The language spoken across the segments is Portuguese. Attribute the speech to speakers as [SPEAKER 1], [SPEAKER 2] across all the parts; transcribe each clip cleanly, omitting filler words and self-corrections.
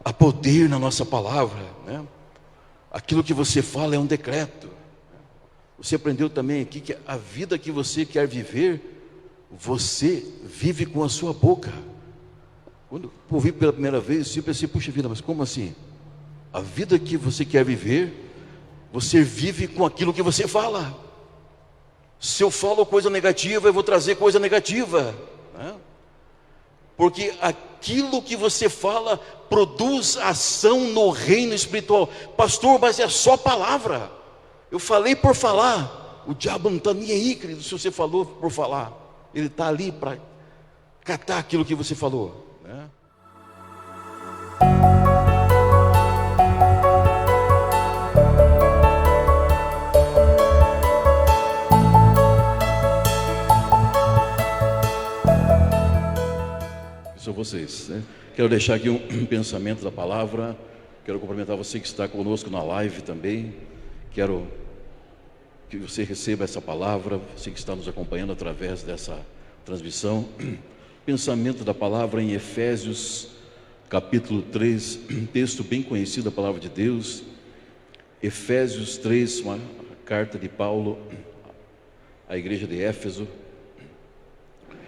[SPEAKER 1] há poder na nossa palavra, né? Aquilo que você fala é um decreto. Você aprendeu também aqui que a vida que você quer viver, você vive com a sua boca. Quando eu ouvi pela primeira vez, eu pensei, puxa vida, mas como assim? A vida que você quer viver, você vive com aquilo que você fala. Se eu falo coisa negativa, eu vou trazer coisa negativa, né? Porque aquilo que você fala produz ação no reino espiritual. Pastor, mas é só palavra. Eu falei por falar. O diabo não está nem aí, querido, se você falou por falar. Ele está ali para catar aquilo que você falou, né? São vocês, né? Quero deixar aqui um pensamento da palavra. Quero cumprimentar você que está conosco na live também. Quero que você receba essa palavra, você que está nos acompanhando através dessa transmissão. Pensamento da palavra em Efésios capítulo 3, um texto bem conhecido da palavra de Deus. Efésios 3, uma carta de Paulo à igreja de Éfeso.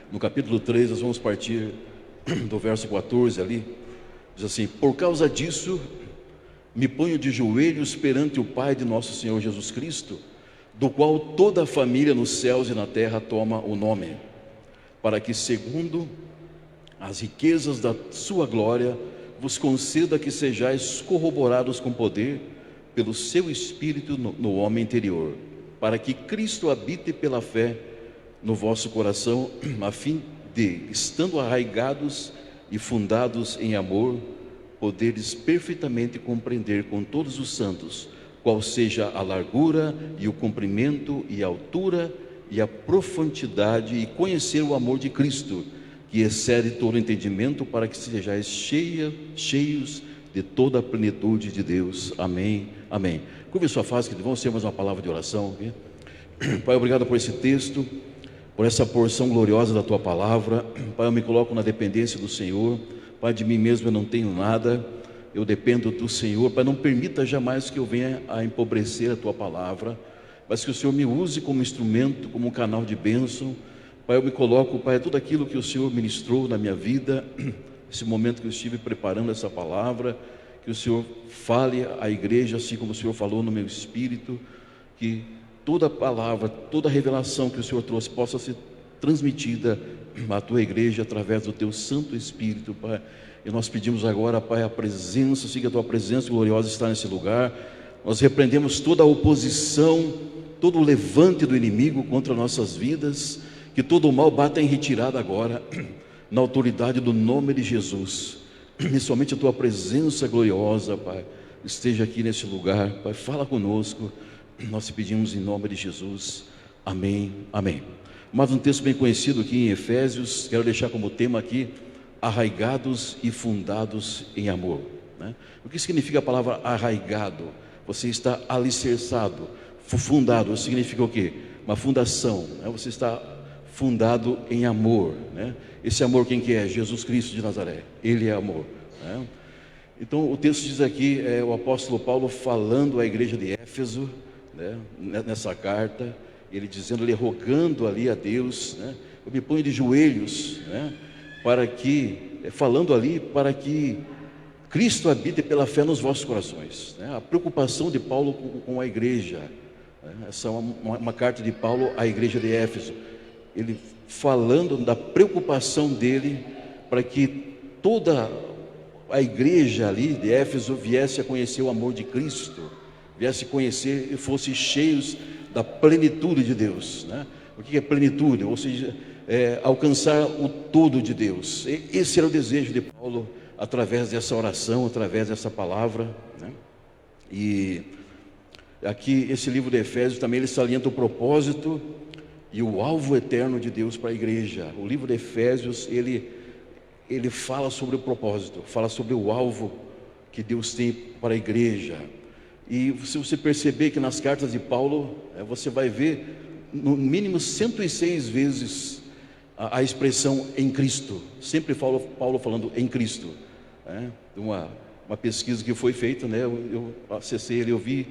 [SPEAKER 1] No capítulo 3, nós vamos partir do verso 14 ali, diz assim: por causa disso, me ponho de joelhos perante o Pai de nosso Senhor Jesus Cristo, do qual toda a família nos céus e na terra toma o nome, para que, segundo as riquezas da sua glória, vos conceda que sejais corroborados com poder pelo seu Espírito no homem interior, para que Cristo habite pela fé no vosso coração, a fim de, estando arraigados e fundados em amor, poderes perfeitamente compreender com todos os santos qual seja a largura e o comprimento e a altura e a profundidade, e conhecer o amor de Cristo, que excede todo entendimento, para que sejais cheios de toda a plenitude de Deus. Amém, amém. Curve sua face, que vamos ter mais uma palavra de oração, okay? Pai, obrigado por esse texto, por essa porção gloriosa da Tua palavra. Pai, eu me coloco na dependência do Senhor. Pai, de mim mesmo eu não tenho nada, eu dependo do Senhor. Pai, não permita jamais que eu venha a empobrecer a Tua palavra, mas que o Senhor me use como instrumento, como um canal de bênção. Pai, eu me coloco, Pai, tudo aquilo que o Senhor ministrou na minha vida, esse momento que eu estive preparando essa palavra, que o Senhor fale à igreja, assim como o Senhor falou no meu espírito, que toda palavra, toda revelação que o Senhor trouxe possa ser transmitida à Tua igreja através do Teu Santo Espírito, Pai. E nós pedimos agora, Pai, a presença, assim que a Tua presença gloriosa está nesse lugar. Nós repreendemos toda a oposição, todo o levante do inimigo contra nossas vidas, que todo o mal bata em retirada agora, na autoridade do nome de Jesus. E somente a Tua presença gloriosa, Pai, esteja aqui nesse lugar. Pai, fala conosco. Nós te pedimos em nome de Jesus, amém, amém. Mais um texto bem conhecido aqui em Efésios, quero deixar como tema aqui: arraigados e fundados em amor, né? O que significa a palavra arraigado? Você está alicerçado. Fundado significa o quê? Uma fundação, né? Você está fundado em amor, né? Esse amor quem que é? Jesus Cristo de Nazaré, Ele é amor, né? Então o texto diz aqui, o apóstolo Paulo falando à igreja de Éfeso, né, nessa carta, ele dizendo, ele rogando ali a Deus, né, eu me ponho de joelhos, né, para que, falando ali, para que Cristo habite pela fé nos vossos corações, né? A preocupação de Paulo com a igreja, né? Essa é uma carta de Paulo à igreja de Éfeso, ele falando da preocupação dele para que toda a igreja ali de Éfeso viesse a conhecer o amor de Cristo, viesse a conhecer e fosse cheios da plenitude de Deus, né? O que é plenitude? Ou seja, alcançar o todo de Deus. Esse era o desejo de Paulo, através dessa oração, através dessa palavra, né? E aqui, esse livro de Efésios também, ele salienta o propósito e o alvo eterno de Deus para a igreja. O livro de Efésios, ele fala sobre o propósito, fala sobre o alvo que Deus tem para a igreja. E se você perceber que nas cartas de Paulo, você vai ver no mínimo 106 vezes a expressão em Cristo. Sempre Paulo falando em Cristo, né? uma pesquisa que foi feita, né? Eu acessei ele, eu vi,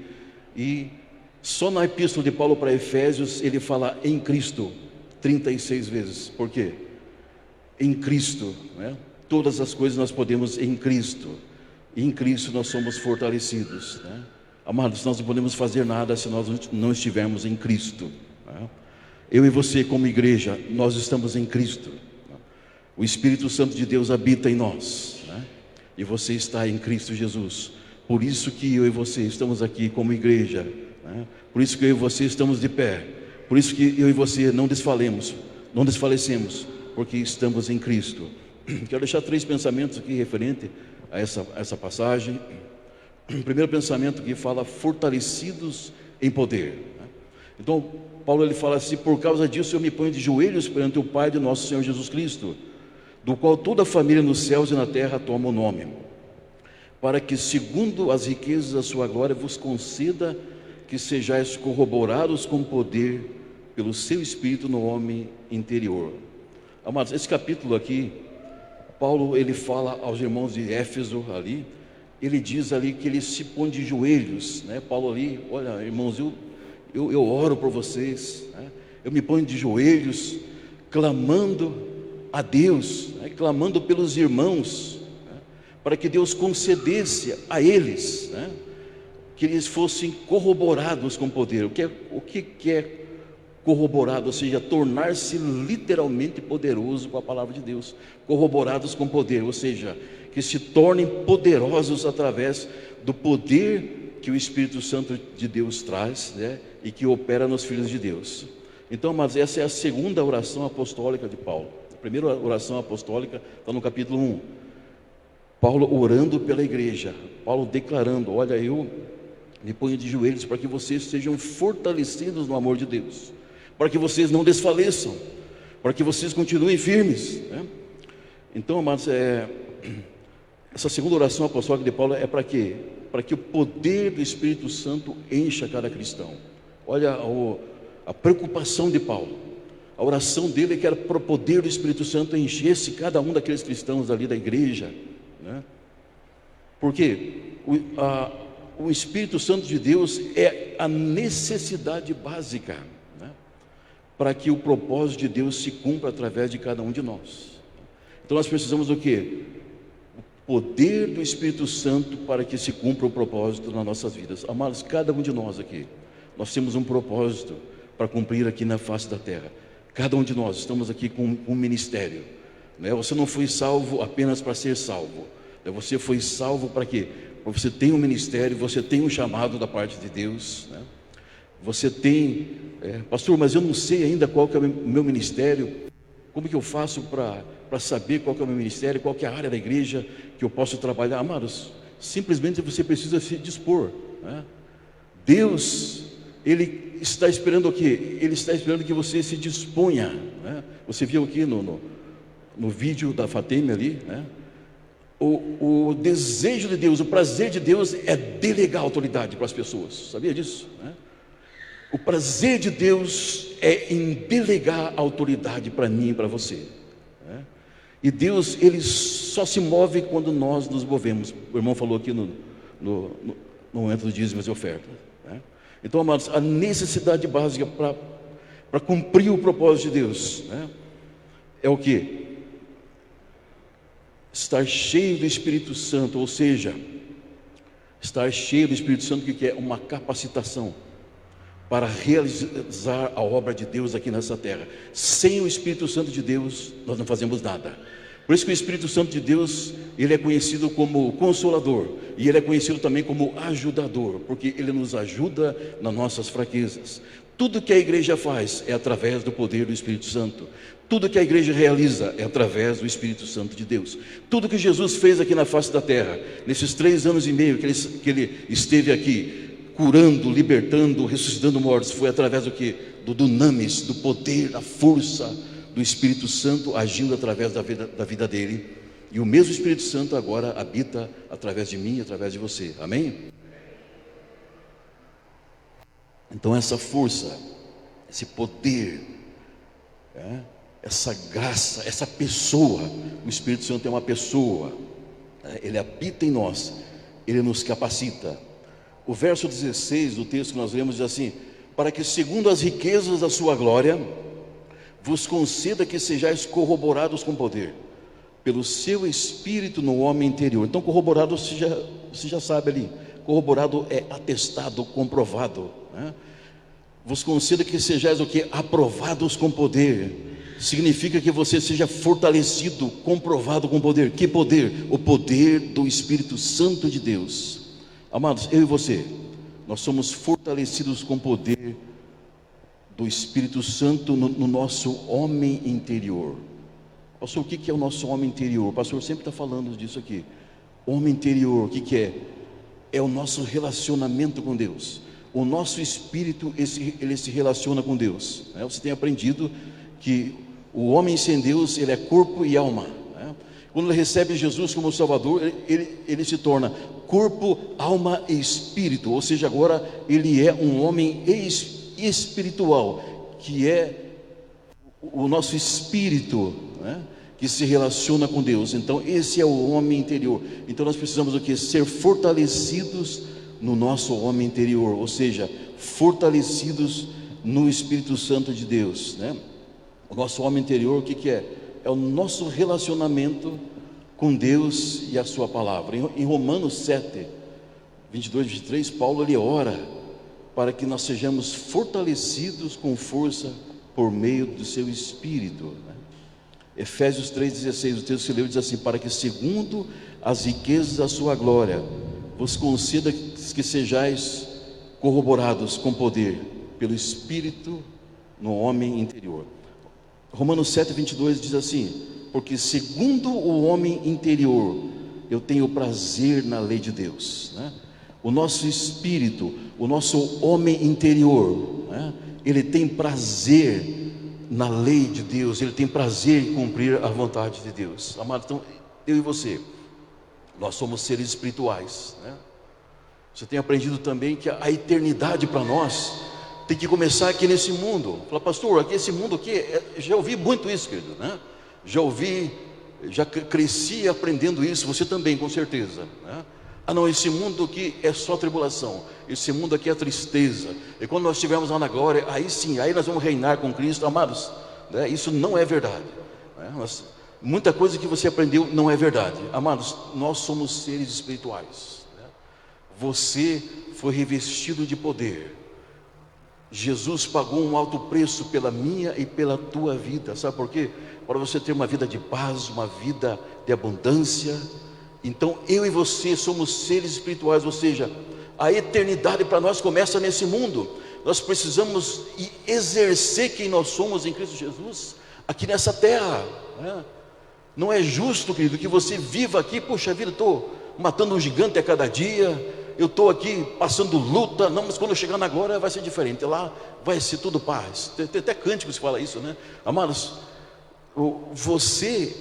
[SPEAKER 1] e só na epístola de Paulo para Efésios ele fala em Cristo 36 vezes. Por quê? Em Cristo, né? Todas as coisas nós podemos em Cristo, e em Cristo nós somos fortalecidos, né? Amados, nós não podemos fazer nada se nós não estivermos em Cristo, né? Eu e você como igreja, nós estamos em Cristo, né? O Espírito Santo de Deus habita em nós, né? E você está em Cristo Jesus. Por isso que eu e você estamos aqui como igreja, né? Por isso que eu e você estamos de pé. Por isso que eu e você não desfalecemos, porque estamos em Cristo. Quero deixar 3 pensamentos aqui referente a essa passagem. O primeiro pensamento que fala fortalecidos em poder, né? Então Paulo ele fala assim: por causa disso eu me ponho de joelhos perante o Pai de nosso Senhor Jesus Cristo, do qual toda a família nos céus e na terra toma o nome, para que segundo as riquezas da sua glória vos conceda que sejais corroborados com poder pelo seu Espírito no homem interior. Amados, esse capítulo aqui, Paulo ele fala aos irmãos de Éfeso ali, ele diz ali que ele se põe de joelhos, né? Paulo ali, olha irmãos, eu oro por vocês, né? Eu me ponho de joelhos, clamando a Deus, né? Clamando pelos irmãos, né? Para que Deus concedesse a eles, né? Que eles fossem corroborados com poder. O que é corroborado? Ou seja, tornar-se literalmente poderoso com a palavra de Deus. Corroborados com poder, ou seja, que se tornem poderosos através do poder que o Espírito Santo de Deus traz, né? E que opera nos filhos de Deus. Então, mas essa é a segunda oração apostólica de Paulo. A primeira oração apostólica está no capítulo 1. Paulo orando pela igreja, Paulo declarando: olha, eu me ponho de joelhos para que vocês sejam fortalecidos no amor de Deus, para que vocês não desfaleçam, para que vocês continuem firmes, né? Então, amados, essa segunda oração apostólica de Paulo é para quê? Para que o poder do Espírito Santo encha cada cristão. Olha a preocupação de Paulo. A oração dele é que era para o poder do Espírito Santo enchesse cada um daqueles cristãos ali da igreja, né? Porque o Espírito Santo de Deus é a necessidade básica, né? Para que o propósito de Deus se cumpra através de cada um de nós. Então nós precisamos do quê? O poder do Espírito Santo para que se cumpra o propósito nas nossas vidas. Amados, cada um de nós aqui, nós temos um propósito para cumprir aqui na face da terra. Cada um de nós estamos aqui com um ministério, né? Você não foi salvo apenas para ser salvo, né? Você foi salvo para quê? Porque você tem um ministério, você tem um chamado da parte de Deus, né? Você tem, pastor, mas eu não sei ainda qual que é o meu ministério. Como que eu faço para saber qual que é o meu ministério, qual que é a área da igreja que eu posso trabalhar? Amados, simplesmente você precisa se dispor, né? Deus, Ele está esperando o quê? Ele está esperando que você se disponha, né? Você viu aqui no vídeo da Fateme ali, né? O desejo de Deus, o prazer de Deus é delegar autoridade para as pessoas. Sabia disso, né? O prazer de Deus é em delegar autoridade para mim e para você, né? E Deus, Ele só se move quando nós nos movemos. O irmão falou aqui no momento do dízimos e oferta, né? Então, amados, a necessidade básica para cumprir o propósito de Deus, né? É o que? Estar cheio do Espírito Santo, ou seja, estar cheio do Espírito Santo, que é uma capacitação para realizar a obra de Deus aqui nessa terra. Sem o Espírito Santo de Deus, nós não fazemos nada. Por isso que o Espírito Santo de Deus, ele é conhecido como Consolador, e ele é conhecido também como Ajudador, porque ele nos ajuda nas nossas fraquezas. Tudo que a igreja faz é através do poder do Espírito Santo. Tudo que a igreja realiza é através do Espírito Santo de Deus. Tudo que Jesus fez aqui na face da terra, nesses 3 anos e meio que ele esteve aqui, curando, libertando, ressuscitando mortos, foi através do que? Do dunamis, do poder, da força do Espírito Santo agindo através da vida dele. E o mesmo Espírito Santo agora habita através de mim, através de você. Amém? Então essa força, esse poder, essa graça, essa pessoa, o Espírito Santo é uma pessoa, Ele habita em nós, Ele nos capacita. O verso 16 do texto que nós lemos diz assim: para que segundo as riquezas da sua glória, vos conceda que sejais corroborados com poder, pelo seu Espírito no homem interior. Então corroborado você já sabe ali, corroborado é atestado, comprovado, né? Vos conceda que sejais o que? Aprovados com poder. Significa que você seja fortalecido, comprovado com poder. Que poder? O poder do Espírito Santo de Deus. Amados, eu e você, nós somos fortalecidos com poder do Espírito Santo no nosso homem interior. Pastor, o que é o nosso homem interior? O pastor sempre está falando disso aqui. Homem interior, o que é? É o nosso relacionamento com Deus. O nosso espírito, ele se relaciona com Deus, né? Você tem aprendido que o homem sem Deus, ele é corpo e alma, né? Quando ele recebe Jesus como Salvador, ele se torna corpo, alma e espírito. Ou seja, agora ele é um homem espiritual, que é o nosso espírito, né, que se relaciona com Deus. Então esse é o homem interior. Então nós precisamos o que? Ser fortalecidos no nosso homem interior, ou seja, fortalecidos no Espírito Santo de Deus, né? O nosso homem interior, o que é? É o nosso relacionamento com Deus e a sua palavra. Em Romanos 7, 22 e 23, Paulo ele ora para que nós sejamos fortalecidos com força por meio do seu Espírito, né? Efésios 3,16, o texto que leu diz assim: para que segundo as riquezas da sua glória, vos conceda que sejais corroborados com poder pelo Espírito no homem interior. Romanos 7, 22 diz assim: porque segundo o homem interior, eu tenho prazer na lei de Deus, né? O nosso espírito, o nosso homem interior, né, ele tem prazer na lei de Deus, ele tem prazer em cumprir a vontade de Deus. Amado, então eu e você, nós somos seres espirituais, né? Você tem aprendido também que a eternidade para nós tem que começar aqui nesse mundo. Fala, pastor, aqui esse mundo aqui, já ouvi muito isso, querido, né? Já cresci aprendendo isso, você também, com certeza, né? Ah não, esse mundo aqui é só tribulação, esse mundo aqui é tristeza, e quando nós estivermos lá na glória, aí sim, aí nós vamos reinar com Cristo. Amados, né? Isso não é verdade, né? Muita coisa que você aprendeu não é verdade. Amados, nós somos seres espirituais, né? Você foi revestido de poder. Jesus pagou um alto preço pela minha e pela tua vida. Sabe por quê? Para você ter uma vida de paz, uma vida de abundância. Então eu e você somos seres espirituais, ou seja, a eternidade para nós começa nesse mundo. Nós precisamos exercer quem nós somos em Cristo Jesus aqui nessa terra, né? Não é justo, querido, que você viva aqui, puxa vida, estou matando um gigante a cada dia, eu estou aqui passando luta. Não, mas quando eu chegar na glória vai ser diferente, lá vai ser tudo paz. Tem até cânticos que fala isso, né? Amados, você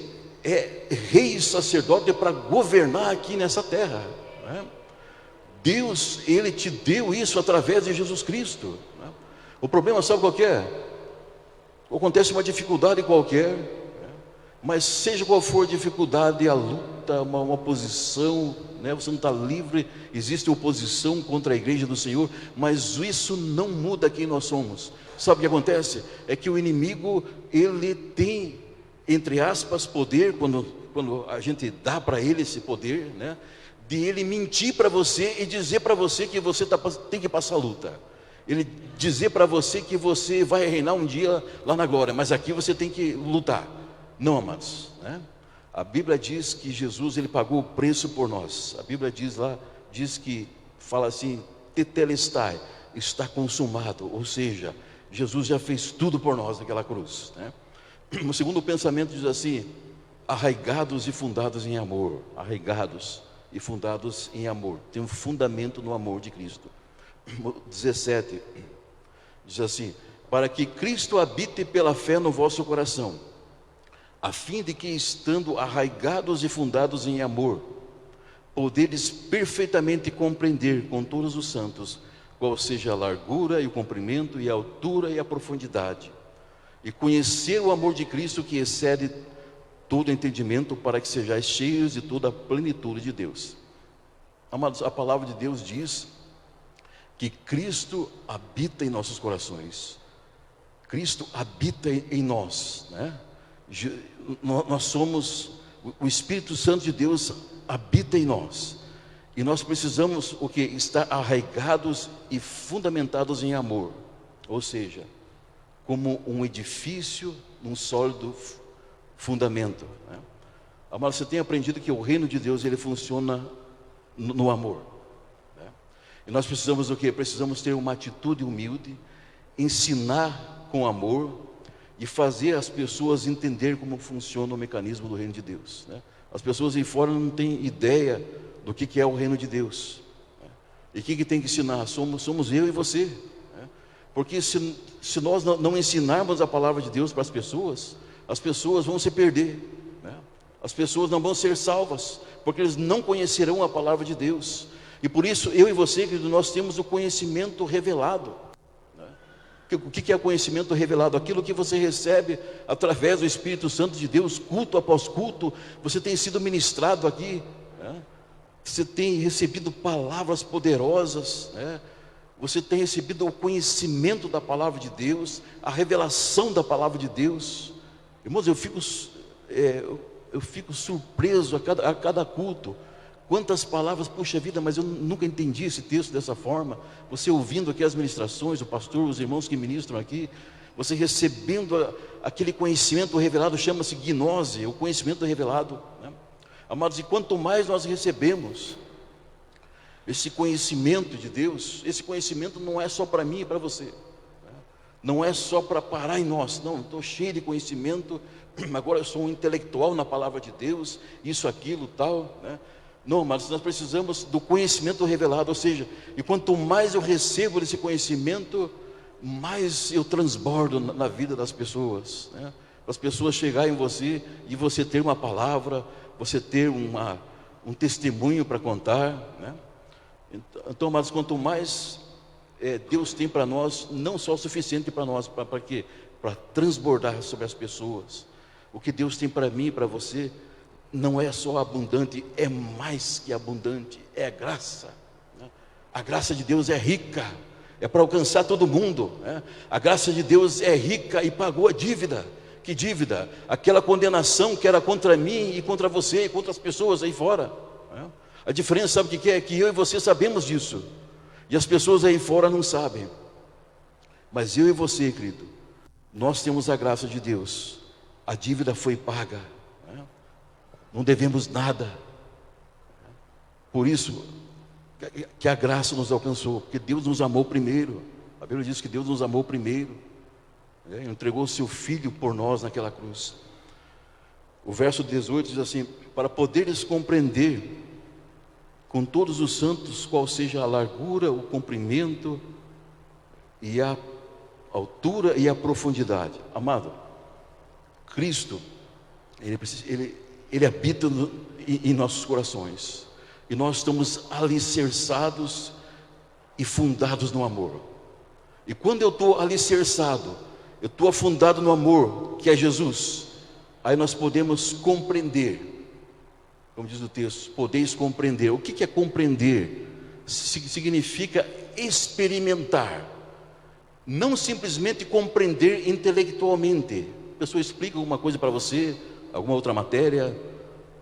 [SPEAKER 1] é rei e sacerdote para governar aqui nessa terra, né? Deus, Ele te deu isso através de Jesus Cristo, né? O problema, sabe qual que é? Acontece uma dificuldade qualquer, né? Mas seja qual for a dificuldade, a luta, uma oposição, né? Você não está livre, existe oposição contra a igreja do Senhor, mas isso não muda quem nós somos. Sabe o que acontece? É que o inimigo, ele tem, entre aspas, poder, quando a gente dá para ele esse poder, né, de ele mentir para você e dizer para você que você tem que passar luta. Ele dizer para você que você vai reinar um dia lá na glória, mas aqui você tem que lutar. Não, amados, né? A Bíblia diz que Jesus, ele pagou o preço por nós. A Bíblia diz que, fala assim, tetelestai, está consumado. Ou seja, Jesus já fez tudo por nós naquela cruz, né? O segundo pensamento diz assim: arraigados e fundados em amor. Arraigados e fundados em amor. Tem um fundamento no amor de Cristo. 17 diz assim: para que Cristo habite pela fé no vosso coração, a fim de que, estando arraigados e fundados em amor, poderes perfeitamente compreender com todos os santos qual seja a largura e o comprimento e a altura e a profundidade, e conhecer o amor de Cristo que excede todo entendimento, para que sejais cheios de toda a plenitude de Deus. Amados, a palavra de Deus diz que Cristo habita em nossos corações. Cristo habita em nós, né? Nós somos, o Espírito Santo de Deus habita em nós. E nós precisamos o que? Estar arraigados e fundamentados em amor. Ou seja, como um edifício num sólido fundamento, né? Amado, você tem aprendido que o reino de Deus, ele funciona no amor, né? E nós precisamos o quê? Precisamos ter uma atitude humilde, ensinar com amor e fazer as pessoas entender como funciona o mecanismo do reino de Deus, né? As pessoas aí fora não têm ideia do que é o reino de Deus, né? E o que tem que ensinar? Somos eu e você, né? Porque se nós não ensinarmos a palavra de Deus para as pessoas vão se perder, né? As pessoas não vão ser salvas, porque eles não conhecerão a palavra de Deus. E por isso, eu e você, querido, nós temos o conhecimento revelado, né? O que é o conhecimento revelado? Aquilo que você recebe através do Espírito Santo de Deus, culto após culto. Você tem sido ministrado aqui, né? Você tem recebido palavras poderosas, né? Você tem recebido o conhecimento da palavra de Deus, a revelação da palavra de Deus. Irmãos, eu fico surpreso a cada culto. Quantas palavras, puxa vida, mas eu nunca entendi esse texto dessa forma. Você ouvindo aqui as ministrações, o pastor, os irmãos que ministram aqui, você recebendo aquele conhecimento revelado, chama-se gnose, o conhecimento revelado, né? Amados, e quanto mais nós recebemos esse conhecimento de Deus, esse conhecimento não é só para mim e para você, né? Não é só para parar em nós. Não, estou cheio de conhecimento, agora eu sou um intelectual na palavra de Deus, isso, aquilo, tal, né? Não, mas nós precisamos do conhecimento revelado. Ou seja, e quanto mais eu recebo desse conhecimento, mais eu transbordo na vida das pessoas, né? As pessoas chegarem em você e você ter uma palavra, você ter um testemunho para contar, né? Então, mas quanto mais Deus tem para nós, não só o suficiente para nós, para quê? Para transbordar sobre as pessoas. O que Deus tem para mim e para você não é só abundante, é mais que abundante, é graça, né? A graça de Deus é rica, é para alcançar todo mundo, né? A graça de Deus é rica e pagou a dívida. Que dívida? Aquela condenação que era contra mim e contra você e contra as pessoas aí fora, né? A diferença, sabe o que é? Que eu e você sabemos disso, e as pessoas aí fora não sabem. Mas eu e você, querido, nós temos a graça de Deus. A dívida foi paga, né? Não devemos nada. Por isso que a graça nos alcançou, porque Deus nos amou primeiro. A Bíblia diz que Deus nos amou primeiro, né? Entregou o seu Filho por nós naquela cruz. O verso 18 diz assim: para poderes compreender com todos os santos qual seja a largura, o comprimento e a altura e a profundidade. Amado, Cristo, Ele habita em nossos corações, e nós estamos alicerçados e fundados no amor. E quando eu estou alicerçado, eu estou afundado no amor, que é Jesus, aí nós podemos compreender. Como diz o texto, podeis compreender. O que é compreender? Significa experimentar, não simplesmente compreender intelectualmente. A pessoa explica alguma coisa para você, alguma outra matéria,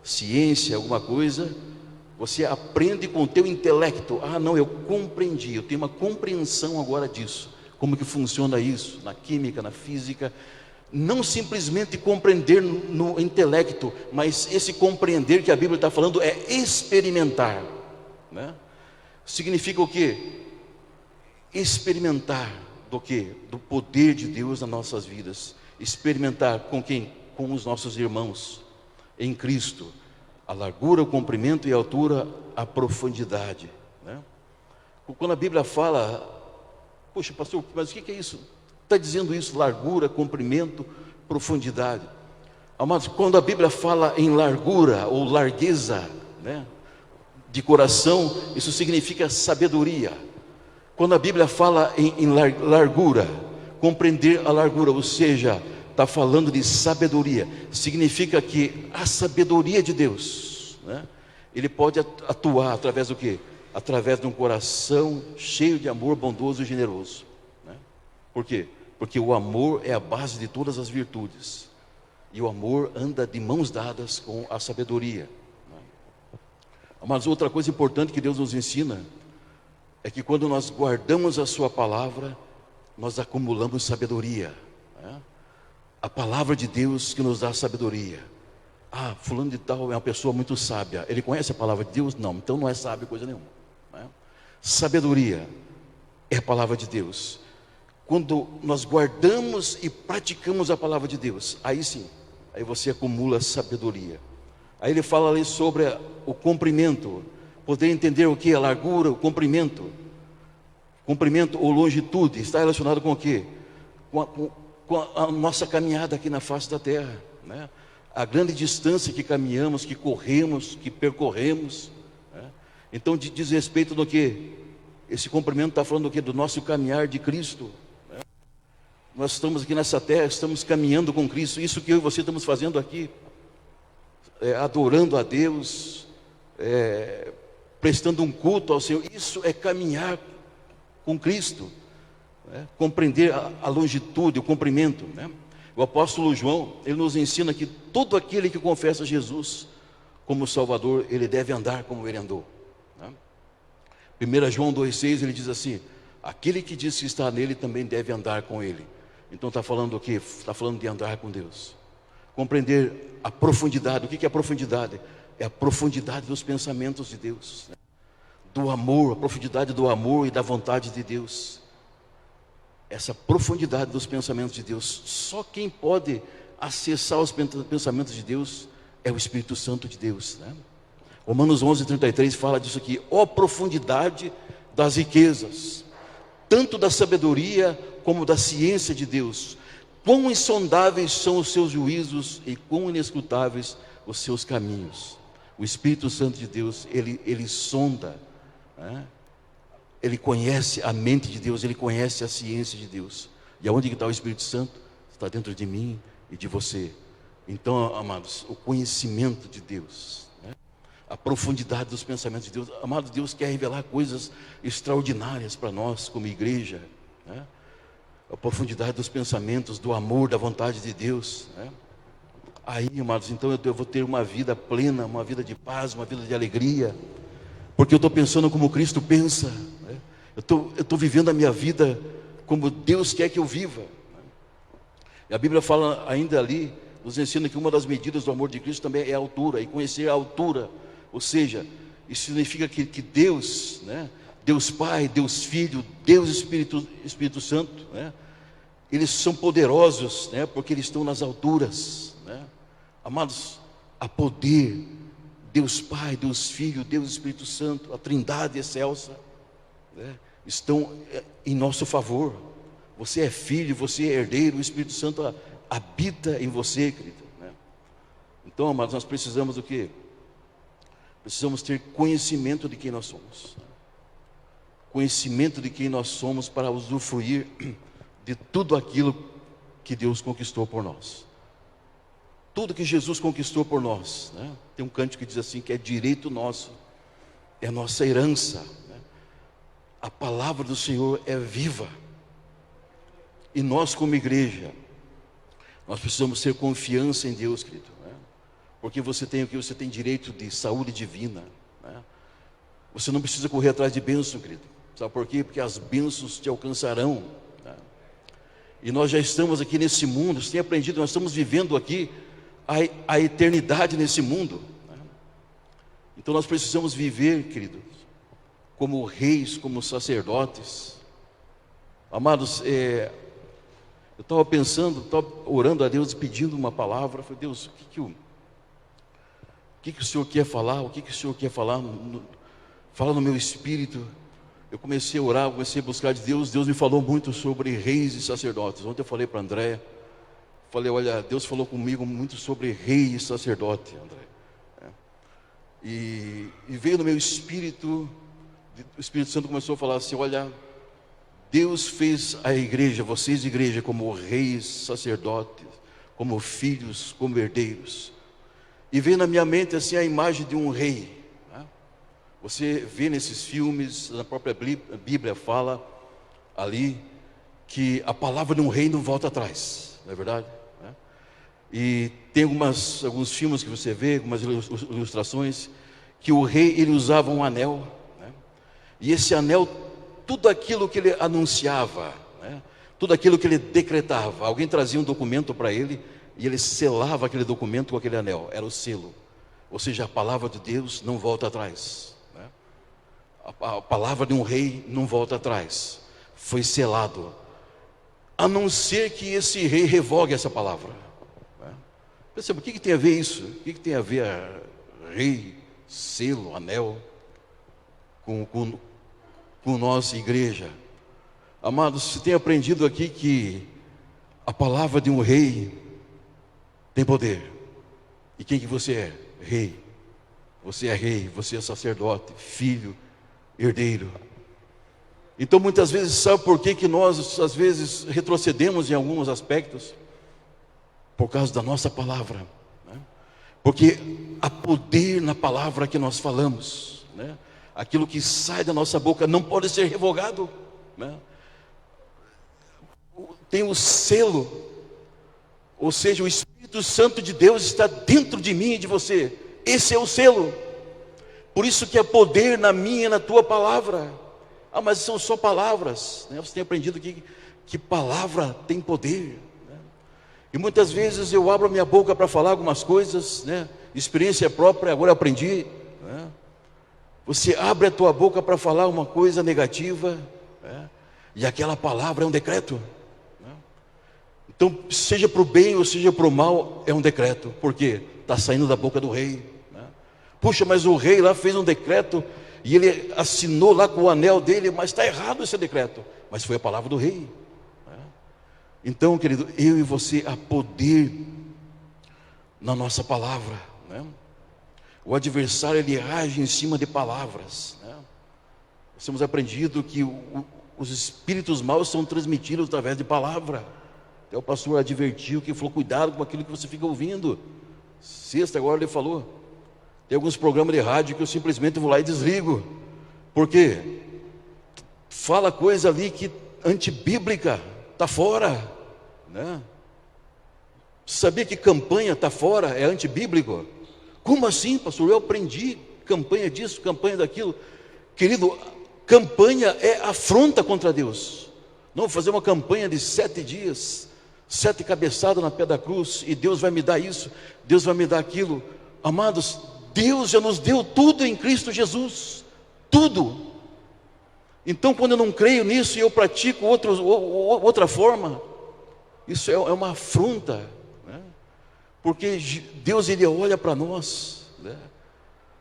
[SPEAKER 1] ciência, alguma coisa, você aprende com o teu intelecto. Ah, não, eu compreendi, eu tenho uma compreensão agora disso, como que funciona isso, na química, na física. Não simplesmente compreender no intelecto, mas esse compreender que a Bíblia está falando é experimentar, né? Significa o quê? Experimentar do quê? Do poder de Deus nas nossas vidas. Experimentar com quem? Com os nossos irmãos em Cristo. A largura, o comprimento e a altura, a profundidade, né? Quando a Bíblia fala, poxa, pastor, mas o que é isso? Está dizendo isso, largura, comprimento, profundidade. Amados, quando a Bíblia fala em largura ou largueza, né, de coração, isso significa sabedoria. Quando a Bíblia fala em largura, compreender a largura, ou seja, está falando de sabedoria. Significa que a sabedoria de Deus, né, Ele pode atuar através do quê? Através de um coração cheio de amor, bondoso e generoso, né? Por quê? Porque o amor é a base de todas as virtudes. E o amor anda de mãos dadas com a sabedoria, né? Mas outra coisa importante que Deus nos ensina é que quando nós guardamos a sua palavra, nós acumulamos sabedoria, né? A palavra de Deus que nos dá sabedoria. Ah, fulano de tal é uma pessoa muito sábia. Ele conhece a palavra de Deus? Não, então não é sábio coisa nenhuma, né? Sabedoria é a palavra de Deus. Quando nós guardamos e praticamos a palavra de Deus, aí sim, aí você acumula sabedoria. Aí ele fala ali sobre o comprimento. Poder entender o que? A largura, o comprimento. Comprimento ou longitude está relacionado com o quê? Com a nossa caminhada aqui na face da terra, né? A grande distância que caminhamos, que corremos, que percorremos, né? Então diz respeito do que? Esse comprimento está falando do que? Do nosso caminhar de Cristo, né? Nós estamos aqui nessa terra, estamos caminhando com Cristo. Isso que eu e você estamos fazendo aqui, adorando a Deus, prestando um culto ao Senhor, isso é caminhar com Cristo, né? Compreender a longitude, o comprimento, né? O apóstolo João, ele nos ensina que todo aquele que confessa Jesus como Salvador, ele deve andar como ele andou, né? 1 João 2,6, ele diz assim: aquele que diz que está nele também deve andar com ele. Então está falando o quê? Está falando de andar com Deus. Compreender a profundidade. O que é a profundidade? É a profundidade dos pensamentos de Deus, né? Do amor, a profundidade do amor e da vontade de Deus. Essa profundidade dos pensamentos de Deus, só quem pode acessar os pensamentos de Deus é o Espírito Santo de Deus, né? Romanos 11:33 fala disso aqui: ó profundidade das riquezas, tanto da sabedoria como da ciência de Deus, quão insondáveis são os seus juízos e quão inescrutáveis os seus caminhos. O Espírito Santo de Deus, ele sonda, né? Ele conhece a mente de Deus, ele conhece a ciência de Deus. E aonde está o Espírito Santo? Está dentro de mim e de você. Então, amados, o conhecimento de Deus, né? A profundidade dos pensamentos de Deus. Amado, Deus quer revelar coisas extraordinárias para nós como igreja, né? A profundidade dos pensamentos, do amor, da vontade de Deus, né? Aí, amados, então eu vou ter uma vida plena, uma vida de paz, uma vida de alegria, porque eu estou pensando como Cristo pensa, né? Eu estou vivendo a minha vida como Deus quer que eu viva, né? E a Bíblia fala ainda ali, nos ensina que uma das medidas do amor de Cristo também é a altura, e conhecer a altura, ou seja, isso significa que Deus, né? Deus Pai, Deus Filho, Deus Espírito Santo, né? Eles são poderosos, né? Porque eles estão nas alturas, né? Amados, há poder. Deus Pai, Deus Filho, Deus Espírito Santo, a Trindade excelsa, né? Estão em nosso favor. Você é filho, você é herdeiro, o Espírito Santo habita em você, querido, né? Então, amados, nós precisamos do quê? Precisamos ter conhecimento de quem nós somos, conhecimento de quem nós somos para usufruir de tudo aquilo que Deus conquistou por nós. Tudo que Jesus conquistou por nós, né? Tem um cântico que diz assim, que é direito nosso, é nossa herança, né? A palavra do Senhor é viva. E nós como igreja, nós precisamos ter confiança em Deus, querido, né? Porque você tem o que? Você tem direito de saúde divina, né? Você não precisa correr atrás de bênção, querido. Sabe por quê? Porque as bênçãos te alcançarão, né? E nós já estamos aqui nesse mundo, você tem aprendido, nós estamos vivendo aqui a eternidade nesse mundo, né? Então nós precisamos viver, queridos, como reis, como sacerdotes. Amados, eu estava pensando, estava orando a Deus, pedindo uma palavra. Eu falei: Deus, o que o Senhor quer falar? O que o Senhor quer falar? Fala no meu espírito. Eu comecei a orar, comecei a buscar de Deus. Deus me falou muito sobre reis e sacerdotes. Ontem eu falei para a Andréia, falei: olha, Deus falou comigo muito sobre rei e sacerdote, André. E veio no meu espírito, o Espírito Santo começou a falar assim: olha, Deus fez a igreja, vocês igreja, como reis, sacerdotes, como filhos, como herdeiros. E veio na minha mente assim a imagem de um rei, né? Você vê nesses filmes, na própria Bíblia fala ali que a palavra de um rei não volta atrás, não é verdade? E tem alguns filmes que você vê, algumas ilustrações, que o rei ele usava um anel, né? E esse anel, tudo aquilo que ele anunciava, né? Tudo aquilo que ele decretava, alguém trazia um documento para ele e ele selava aquele documento com aquele anel, era o selo. Ou seja, a palavra de Deus não volta atrás, né? A palavra de um rei não volta atrás, foi selado, a não ser que esse rei revogue essa palavra, né? Perceba, o que tem a ver isso? O que tem a ver rei, selo, anel com nossa igreja? Amados, você tem aprendido aqui que a palavra de um rei tem poder. E quem que você é? Rei. Você é rei, você é sacerdote, filho, herdeiro. Então muitas vezes, sabe por que nós às vezes retrocedemos em alguns aspectos? Por causa da nossa palavra, né? Porque há poder na palavra que nós falamos, né? Aquilo que sai da nossa boca não pode ser revogado, né? Tem o selo, ou seja, o Espírito Santo de Deus está dentro de mim e de você. Esse é o selo. Por isso que há poder na minha e na tua palavra. Ah, mas são só palavras, né? Você tem aprendido que palavra tem poder, né? E muitas vezes eu abro a minha boca para falar algumas coisas, né? Experiência própria, agora eu aprendi, né? Você abre a tua boca para falar uma coisa negativa, né? E aquela palavra é um decreto, né? Então, seja para o bem ou seja para o mal, é um decreto. Por quê? Está saindo da boca do rei, né? Puxa, mas o rei lá fez um decreto e ele assinou lá com o anel dele, mas está errado esse decreto. Mas foi a palavra do rei, né? Então, querido, eu e você, há poder na nossa palavra, né? O adversário, ele age em cima de palavras, né? Nós temos aprendido que os espíritos maus são transmitidos através de palavra. Até o pastor advertiu, que falou, cuidado com aquilo que você fica ouvindo. Sexta agora ele falou, tem alguns programas de rádio que eu simplesmente vou lá e desligo. Por quê? Fala coisa ali que antibíblica, está fora, né? Sabia que campanha está fora, é antibíblico? Como assim, pastor? Eu aprendi campanha disso, campanha daquilo. Querido, campanha é afronta contra Deus. Não fazer uma campanha de 7 dias, 7 cabeçadas na pé da cruz, e Deus vai me dar isso, Deus vai me dar aquilo. Amados, Deus já nos deu tudo em Cristo Jesus, tudo. Então, quando eu não creio nisso e eu pratico outra forma, isso é uma afronta, né? Porque Deus, ele olha para nós, né?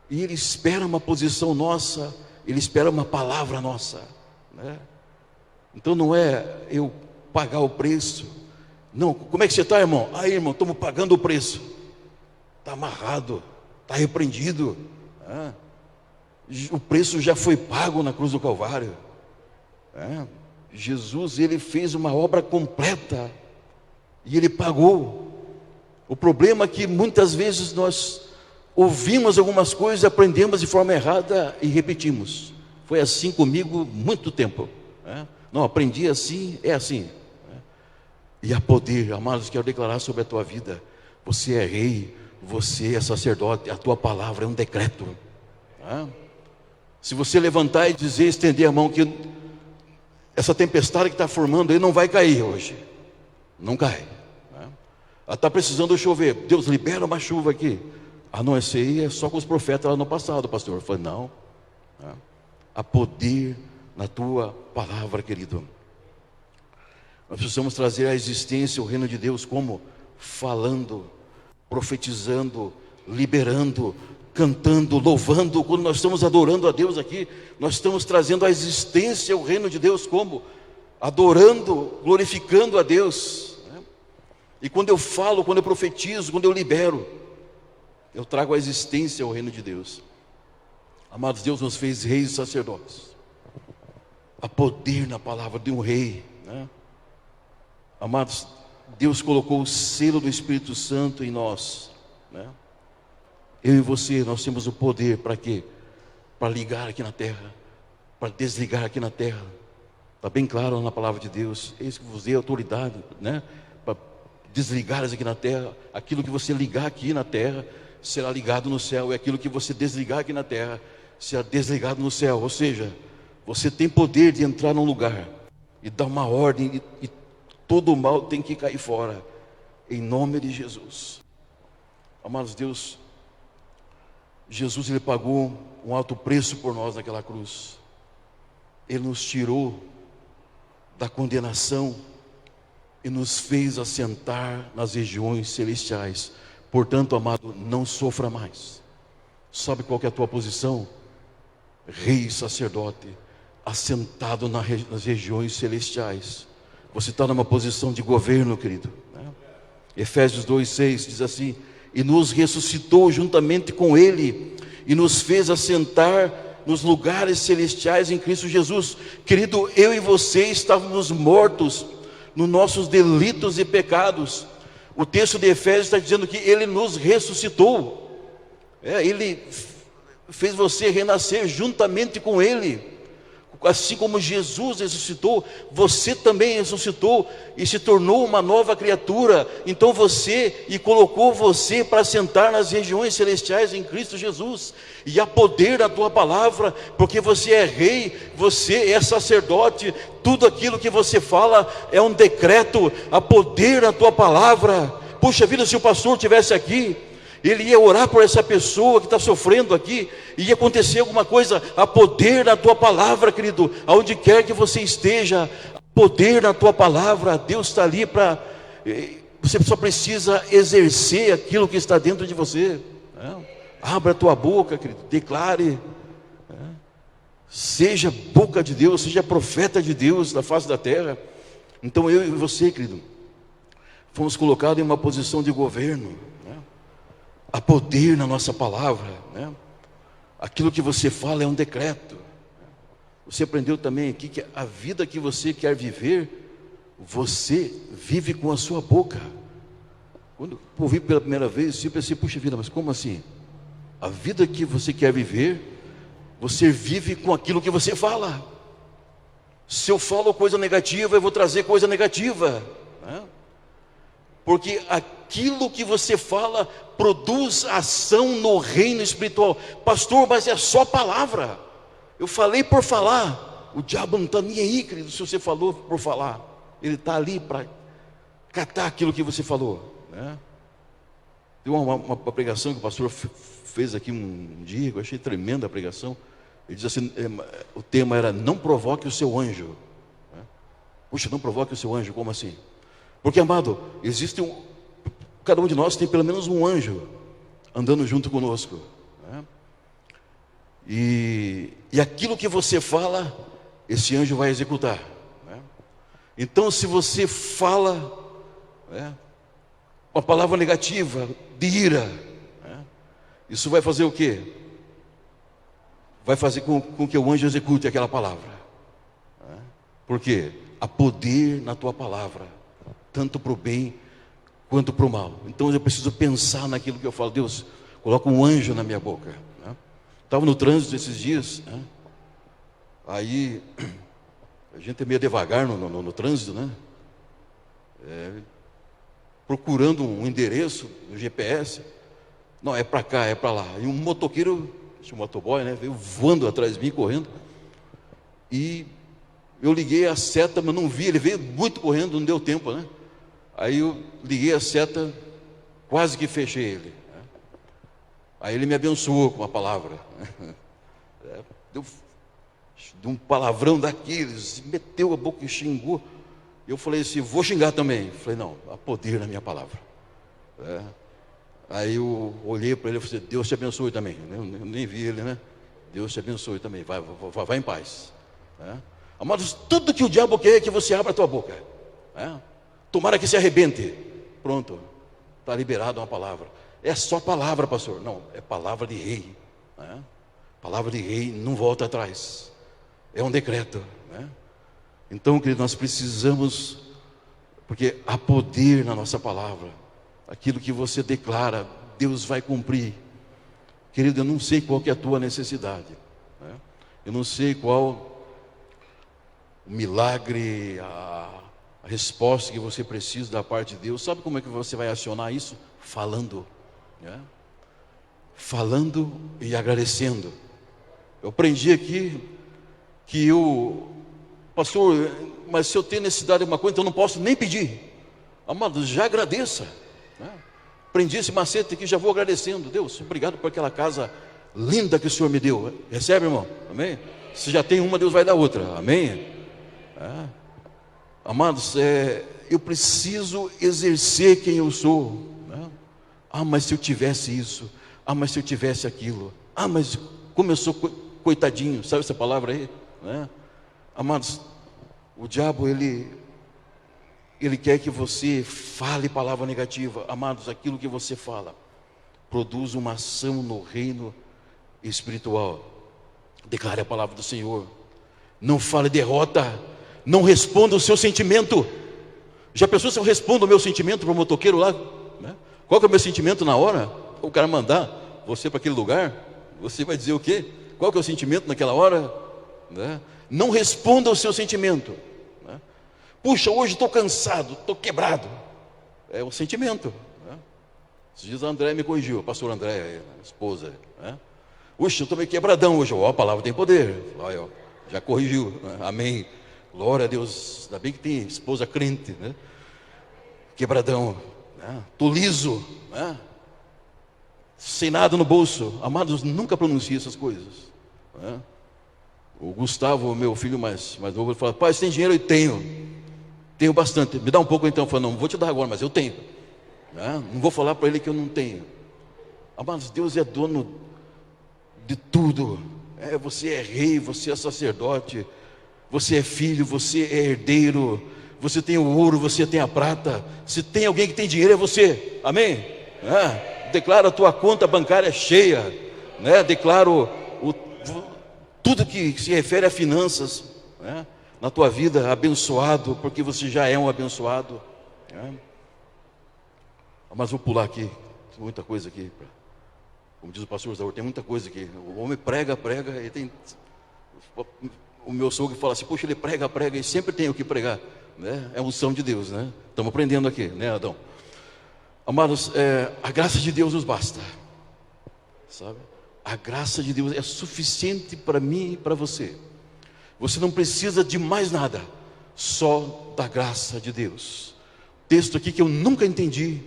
[SPEAKER 1] E ele espera uma posição nossa, ele espera uma palavra nossa, né? Então não é eu pagar o preço. Não, como é que você está, irmão? Aí, irmão, estamos pagando o preço. Está amarrado, está repreendido, né? O preço já foi pago na cruz do Calvário, né? Jesus, ele fez uma obra completa e ele pagou. O problema é que muitas vezes nós ouvimos algumas coisas, aprendemos de forma errada e repetimos. Foi assim comigo muito tempo, né? Não, aprendi assim, é assim, né? E há poder, amados, quero declarar sobre a tua vida. Você é rei, você é sacerdote, a tua palavra é um decreto, né? Se você levantar e dizer, estender a mão, que essa tempestade que está formando aí não vai cair hoje, não cai, né? Ela está precisando chover, Deus libera uma chuva aqui. Ah, não, esse aí é só com os profetas lá no passado, pastor. Eu falei, não, né? Há poder na tua palavra, querido. Nós precisamos trazer à existência o reino de Deus como? Falando, profetizando, liberando, cantando, louvando. Quando nós estamos adorando a Deus aqui, nós estamos trazendo à existência o reino de Deus como? Adorando, glorificando a Deus, né? E quando eu falo, quando eu profetizo, quando eu libero, eu trago à existência o reino de Deus. Amados, Deus nos fez reis e sacerdotes. Há poder na palavra de um rei, né? Amados, Deus colocou o selo do Espírito Santo em nós, né? Eu e você, nós temos o poder para quê? Para ligar aqui na terra, para desligar aqui na terra. Está bem claro na palavra de Deus. Eis que vos dei autoridade, né? Para desligar aqui na terra. Aquilo que você ligar aqui na terra será ligado no céu, e aquilo que você desligar aqui na terra será desligado no céu. Ou seja, você tem poder de entrar num lugar e dar uma ordem, e todo o mal tem que cair fora, em nome de Jesus. Amados, Jesus, Ele pagou um alto preço por nós naquela cruz. Ele nos tirou da condenação e nos fez assentar nas regiões celestiais. Portanto, amado, não sofra mais. Sabe qual que é a tua posição? Rei e sacerdote, assentado nas regiões celestiais. Você está numa posição de governo, querido, né? Efésios 2,6 diz assim: e nos ressuscitou juntamente com Ele, e nos fez assentar nos lugares celestiais em Cristo Jesus. Querido, eu e você estávamos mortos nos nossos delitos e pecados. O texto de Efésios está dizendo que Ele nos ressuscitou. Ele fez você renascer juntamente com Ele. Assim como Jesus ressuscitou, você também ressuscitou e se tornou uma nova criatura. Então e colocou você para sentar nas regiões celestiais em Cristo Jesus. E há poder na tua palavra, porque você é rei, você é sacerdote. Tudo aquilo que você fala é um decreto. Há poder na tua palavra. Puxa vida, se o pastor estivesse aqui, ele ia orar por essa pessoa que está sofrendo aqui, e ia acontecer alguma coisa. Há poder na tua palavra, querido, aonde quer que você esteja, poder na tua palavra. Deus está ali para... Você só precisa exercer aquilo que está dentro de você, né? Abra a tua boca, querido, declare, né? Seja boca de Deus, seja profeta de Deus na face da terra. Então eu e você, querido, fomos colocados em uma posição de governo. Há poder na nossa palavra, né? Aquilo que você fala é um decreto. Você aprendeu também aqui que a vida que você quer viver, você vive com a sua boca. Quando eu ouvi pela primeira vez, eu pensei, puxa vida, mas como assim? A vida que você quer viver, você vive com aquilo que você fala. Se eu falo coisa negativa, eu vou trazer coisa negativa, né? Porque aquilo que você fala produz ação no reino espiritual. Pastor, mas é só palavra. Eu falei por falar. O diabo não está nem aí, querido, se você falou por falar. Ele está ali para catar aquilo que você falou, né? Tem uma pregação que o pastor fez aqui um dia, eu achei tremenda a pregação. Ele diz assim, o tema era: não provoque o seu anjo, né? Puxa, não provoque o seu anjo, como assim? Porque, amado, cada um de nós tem pelo menos um anjo andando junto conosco, né? E aquilo que você fala, esse anjo vai executar, né? Então, se você fala, né, uma palavra negativa, de ira, né, isso vai fazer o quê? Vai fazer com que o anjo execute aquela palavra, né? Por quê? Há poder na tua palavra, tanto para o bem quanto para o mal. Então eu preciso pensar naquilo que eu falo. Deus, coloca um anjo na minha boca, né? Estava no trânsito esses dias, né? Aí a gente é meio devagar no trânsito, né? Procurando um endereço no GPS. Não, é para cá, é para lá. E um motoqueiro, um motoboy, né, veio voando atrás de mim, correndo. E eu liguei a seta, mas não vi. Ele veio muito correndo, não deu tempo, né? Aí eu liguei a seta, quase que fechei ele, né? Aí ele me abençoou com uma palavra, né? Deu um palavrão daqueles, meteu a boca e xingou. Eu falei assim, vou xingar também. Falei, não, há poder na minha palavra, é. Aí eu olhei para ele e falei, Deus te abençoe também. Eu nem vi ele, né? Deus te abençoe também, vai em paz, é. Amados, tudo que o diabo quer é que você abra a tua boca, é. Tomara que se arrebente. Pronto, está liberado uma palavra. É só palavra, pastor. Não, é palavra de rei, né? Palavra de rei não volta atrás. É um decreto, né? Então, querido, nós precisamos Porque há poder na nossa palavra. Aquilo que você declara, Deus vai cumprir. Querido, eu não sei qual que é a tua necessidade, né? Eu não sei qual o milagre, a resposta que você precisa da parte de Deus. Sabe como é que você vai acionar isso? Falando, né? Falando e agradecendo. Eu aprendi aqui que pastor, mas se eu tenho necessidade de alguma coisa, então eu não posso nem pedir. Amado, já agradeça, né? Aprendi esse macete aqui, já vou agradecendo. Deus, obrigado por aquela casa linda que o Senhor me deu. Recebe, irmão? Amém? Se já tem uma, Deus vai dar outra. Amém? Amados, eu preciso exercer quem eu sou, né? Mas se eu tivesse isso, mas se eu tivesse aquilo, mas como eu sou coitadinho, sabe essa palavra aí, né? Amados, o diabo ele quer que você fale palavra negativa. Amados, aquilo que você fala produz uma ação no reino espiritual. Declare a palavra do Senhor. Não fale derrota. Não responda o seu sentimento. Já pensou se eu respondo o meu sentimento para o motoqueiro lá, né? Qual que é o meu sentimento na hora? O cara mandar você para aquele lugar, você vai dizer o quê? Qual que é o sentimento naquela hora, né? Não responda o seu sentimento, né? Puxa, hoje estou cansado, estou quebrado. É o sentimento, né? Esses dias a André me corrigiu, a pastora André, a esposa, né? Puxa, eu estou meio quebradão hoje. A palavra tem poder. Olha, já corrigiu, né? Amém. Glória a Deus. Ainda bem que tem esposa crente, né? Quebradão, né? Tô liso, né? Sem nada no bolso. Amados, nunca pronuncie essas coisas, né? O Gustavo, meu filho mais novo, ele fala: pai, você tem dinheiro? Eu tenho bastante. Me dá um pouco então. Eu falo: não vou te dar agora, mas eu tenho, né? Não vou falar para ele que eu não tenho. Amados, Deus é dono de tudo. Você é rei, você é sacerdote, você é filho, você é herdeiro, você tem o ouro, você tem a prata. Se tem alguém que tem dinheiro, é você. Amém? Declaro a tua conta bancária cheia, né? Declaro tudo que se refere a finanças, né? Na tua vida abençoado, porque você já é um abençoado, né? Mas vou pular aqui, tem muita coisa aqui, como diz o pastor Zaur, tem muita coisa aqui. O homem prega, e tem... O meu sogro fala assim: poxa, ele prega e sempre tem o que pregar, né? É a unção de Deus, né? Estamos aprendendo aqui, né, Adão? Amados, a graça de Deus nos basta, sabe? A graça de Deus é suficiente para mim e para você. Você não precisa de mais nada, só da graça de Deus. Texto aqui que eu nunca entendi.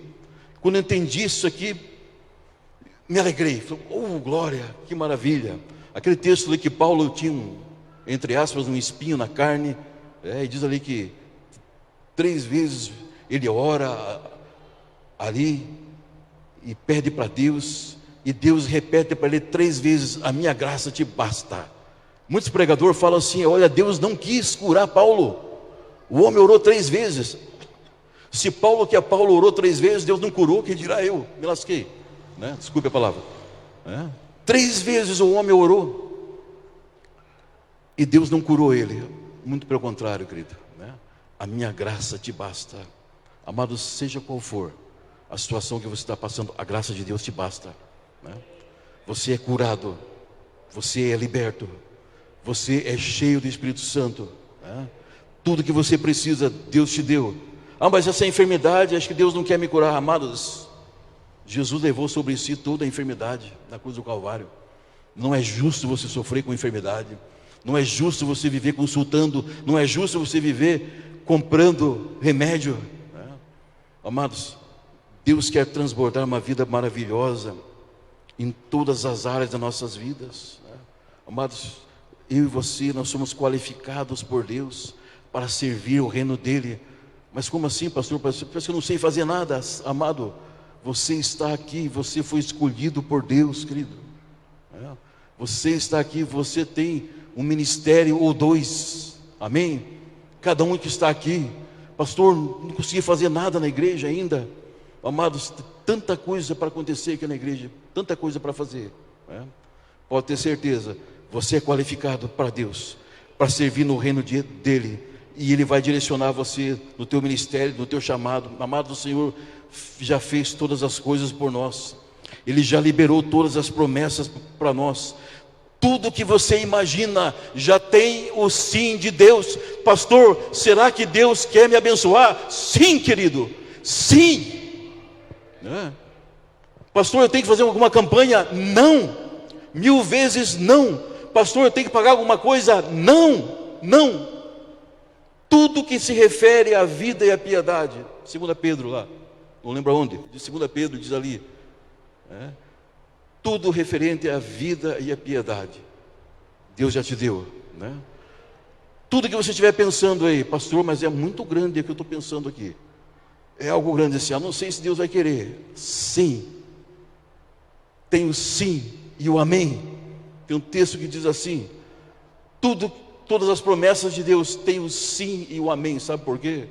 [SPEAKER 1] Quando eu entendi isso aqui, me alegrei. Falei: oh, glória, que maravilha. Aquele texto ali que Paulo tinha entre aspas, um espinho na carne, e diz ali que 3 vezes ele ora ali e pede para Deus, e Deus repete para ele 3 vezes: a minha graça te basta. Muitos pregadores falam assim: olha, Deus não quis curar Paulo, o homem orou 3 vezes. Se Paulo orou 3 vezes, Deus não curou, quem dirá eu? Me lasquei, né? Desculpe a palavra, 3 vezes o homem orou e Deus não curou ele. Muito pelo contrário, querido, né? A minha graça te basta. Amados, seja qual for a situação que você está passando, a graça de Deus te basta, né? Você é curado, você é liberto, você é cheio do Espírito Santo, né? Tudo que você precisa, Deus te deu. Mas essa enfermidade, acho que Deus não quer me curar. Amados, Jesus levou sobre si toda a enfermidade na cruz do Calvário. Não é justo você sofrer com enfermidade. Não é justo você viver consultando. Não é justo você viver comprando remédio, né? Amados, Deus quer transbordar uma vida maravilhosa em todas as áreas das nossas vidas, né? Amados, eu e você, nós somos qualificados por Deus para servir o reino dele. Mas como assim, pastor? Parece que eu não sei fazer nada. Amado, você está aqui, você foi escolhido por Deus, querido, né? Você está aqui, você tem um ministério ou 2, amém? Cada um que está aqui: pastor, não consegui fazer nada na igreja ainda. Amados, tanta coisa para acontecer aqui na igreja, tanta coisa para fazer, né? Pode ter certeza, você é qualificado para Deus, para servir no reino dele. e Ele vai direcionar você no teu ministério, no teu chamado. Amado, o Senhor já fez todas as coisas por nós. Ele já liberou todas as promessas para nós. Tudo que você imagina já tem o sim de Deus. Pastor, será que Deus quer me abençoar? Sim, querido, sim. Pastor, eu tenho que fazer alguma campanha? Não, 1000 vezes não. Pastor, eu tenho que pagar alguma coisa? Não, não. Tudo que se refere à vida e à piedade, 2 Pedro lá, não lembro onde, de 2 Pedro diz ali, tudo referente à vida e à piedade, Deus já te deu, né? Tudo que você estiver pensando aí, pastor, mas é muito grande o que eu estou pensando aqui, é algo grande assim, eu não sei se Deus vai querer. Sim, tem o sim e o amém. Tem um texto que diz assim, todas as promessas de Deus têm o sim e o amém. Sabe por quê?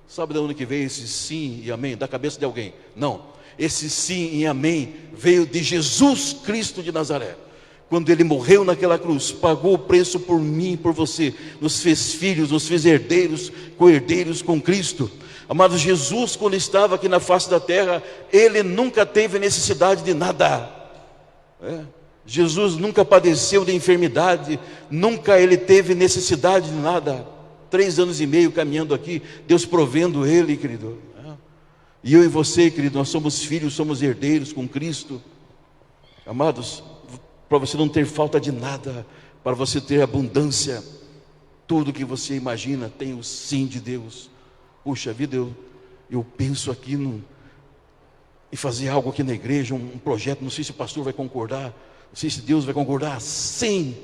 [SPEAKER 1] Sabe de onde que veio esse sim e amém? Da cabeça de alguém? Não, esse sim e amém veio de Jesus Cristo de Nazaré. Quando Ele morreu naquela cruz, pagou o preço por mim e por você, nos fez filhos, nos fez herdeiros, co-herdeiros com Cristo. Amado, Jesus, quando estava aqui na face da terra, Ele nunca teve necessidade de nada. Jesus nunca padeceu de enfermidade, nunca Ele teve necessidade de nada. 3 anos e meio caminhando aqui, Deus provendo Ele, querido. E eu e você, querido, nós somos filhos, somos herdeiros com Cristo. Amados, para você não ter falta de nada, para você ter abundância, tudo que você imagina tem o sim de Deus. Puxa vida, eu penso aqui em fazer algo aqui na igreja, um projeto, não sei se o pastor vai concordar, não sei se Deus vai concordar. Sim,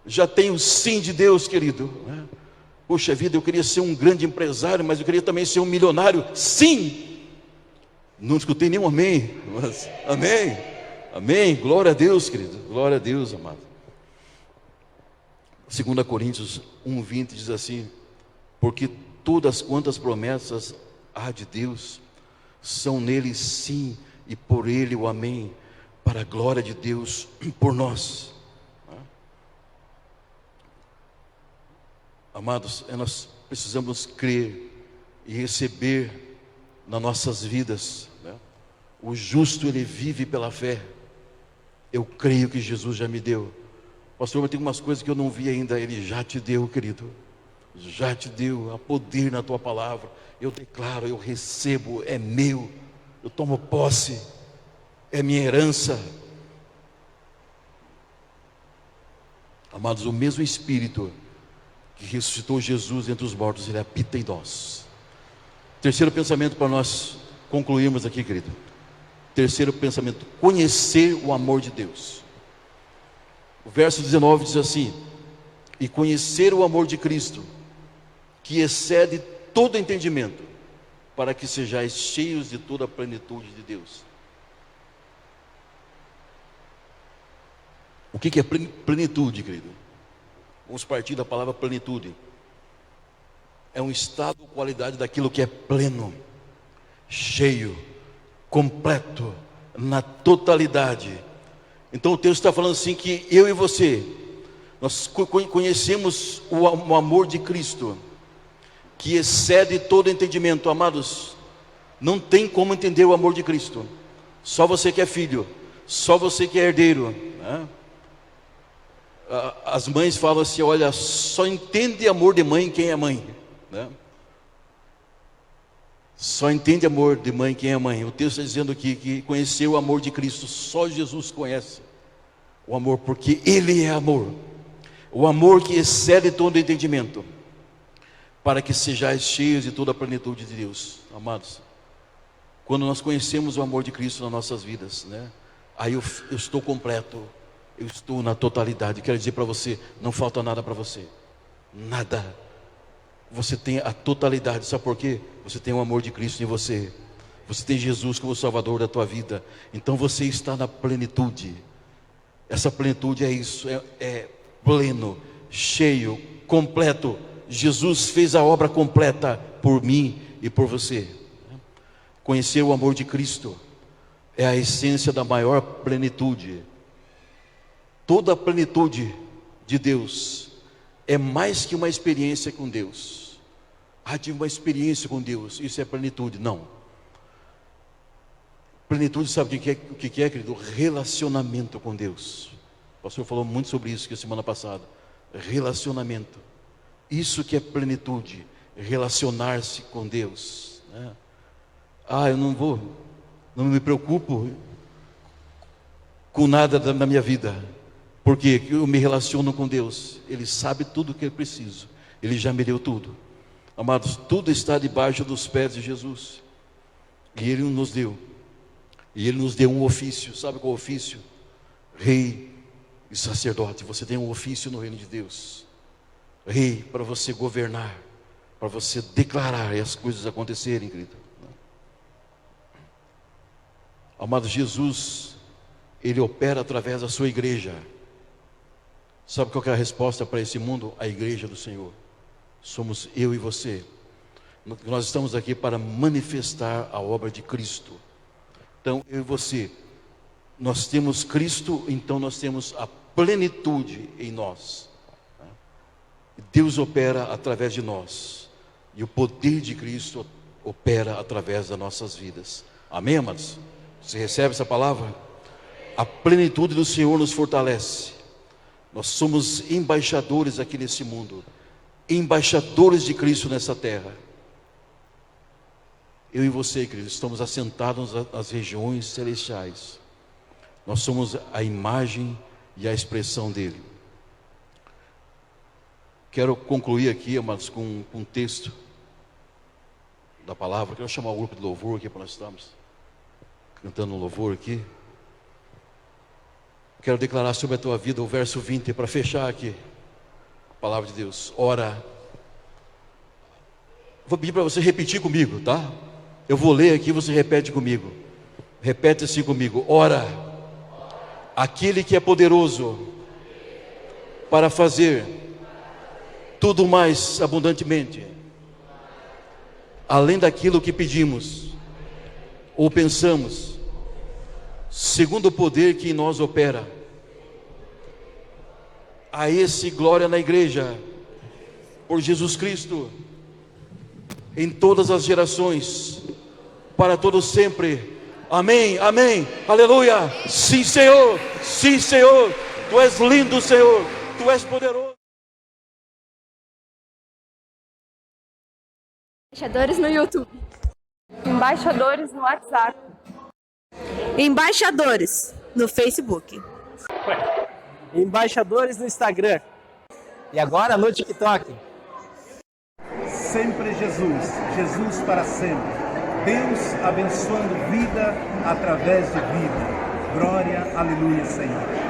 [SPEAKER 1] já tem o sim de Deus, querido. Puxa vida, eu queria ser um grande empresário, mas eu queria também ser um milionário. Sim, não escutei nenhum amém, mas amém, amém, glória a Deus, querido, glória a Deus, amado. 2 Coríntios 1:20 diz assim, porque todas quantas promessas há de Deus, são nele sim, e por ele o amém, para a glória de Deus por nós. Amados, nós precisamos crer e receber nas nossas vidas, né? O justo, ele vive pela fé. Eu creio que Jesus já me deu. Pastor, mas tem umas coisas que eu não vi ainda. Ele já te deu, querido, já te deu. Há poder na tua palavra. Eu declaro, eu recebo, é meu, eu tomo posse, é minha herança. Amados, o mesmo Espírito que ressuscitou Jesus entre os mortos, ele habita em nós. Terceiro pensamento para nós concluirmos aqui, querido. Terceiro pensamento, conhecer o amor de Deus. O verso 19 diz assim, e conhecer o amor de Cristo, que excede todo entendimento, para que sejais cheios de toda a plenitude de Deus. O que é plenitude, querido? Vamos partir da palavra plenitude. É um estado ou qualidade daquilo que é pleno, cheio, completo, na totalidade. Então o texto está falando assim que eu e você, nós conhecemos o amor de Cristo, que excede todo entendimento. Amados, não tem como entender o amor de Cristo. Só você que é filho, só você que é herdeiro, né? As mães falam assim, olha, só entende amor de mãe quem é mãe, né? Só entende amor de mãe quem é mãe. O texto está dizendo aqui que conhecer o amor de Cristo, só Jesus conhece o amor, porque Ele é amor. O amor que excede todo entendimento, para que sejais cheios de toda a plenitude de Deus. Amados, quando nós conhecemos o amor de Cristo nas nossas vidas, né? Aí eu estou completo, eu estou na totalidade. Quero dizer para você, não falta nada para você, nada. Você tem a totalidade, sabe por quê? Você tem o amor de Cristo em você. Você tem Jesus como Salvador da tua vida. Então você está na plenitude. Essa plenitude é isso, é pleno, cheio, completo. Jesus fez a obra completa por mim e por você. Conhecer o amor de Cristo é a essência da maior plenitude. Toda a plenitude de Deus é mais que uma experiência com Deus. tive uma experiência com Deus, isso é plenitude. Não. Plenitude, sabe o que é, querido? Relacionamento com Deus. O pastor falou muito sobre isso aqui semana passada. Relacionamento. Isso que é plenitude, relacionar-se com Deus, né? Eu não me preocupo com nada na minha vida, porque eu me relaciono com Deus. Ele sabe tudo o que eu preciso, Ele já me deu tudo. Amados, tudo está debaixo dos pés de Jesus, e Ele nos deu. E Ele nos deu um ofício. Sabe qual ofício? Rei e sacerdote. Você tem um ofício no reino de Deus. Rei, para você governar, para você declarar e as coisas acontecerem, querido. Amado, Jesus, Ele opera através da sua igreja. Sabe qual que é a resposta para esse mundo? A igreja do Senhor. Somos eu e você. Nós estamos aqui para manifestar a obra de Cristo. Então, eu e você, nós temos Cristo, então nós temos a plenitude em nós. Deus opera através de nós, e o poder de Cristo opera através das nossas vidas. Amém, amados? Você recebe essa palavra? A plenitude do Senhor nos fortalece. Nós somos embaixadores aqui nesse mundo, embaixadores de Cristo nessa terra. Eu e você, queridos, estamos assentados nas regiões celestiais. Nós somos a imagem e a expressão dele. Quero concluir aqui, amados, com um texto da palavra. Quero chamar o grupo de louvor aqui para nós estarmos cantando um louvor aqui. Quero declarar sobre a tua vida o verso 20 para fechar aqui a palavra de Deus. Ora, vou pedir para você repetir comigo, tá? Eu vou ler aqui, você repete comigo. Repete assim comigo. Ora, aquele que é poderoso para fazer tudo mais abundantemente, além daquilo que pedimos ou pensamos, segundo o poder que em nós opera. A esse glória na igreja, por Jesus Cristo, em todas as gerações, para todos sempre. Amém, amém, aleluia. Sim, Senhor, sim, Senhor. Tu és lindo, Senhor, Tu és poderoso.
[SPEAKER 2] Embaixadores no YouTube.
[SPEAKER 3] Embaixadores no WhatsApp.
[SPEAKER 4] Embaixadores no Facebook.
[SPEAKER 5] Embaixadores no Instagram. E agora no TikTok.
[SPEAKER 6] Sempre Jesus, Jesus para sempre. Deus abençoando vida através de vida. Glória, aleluia, Senhor.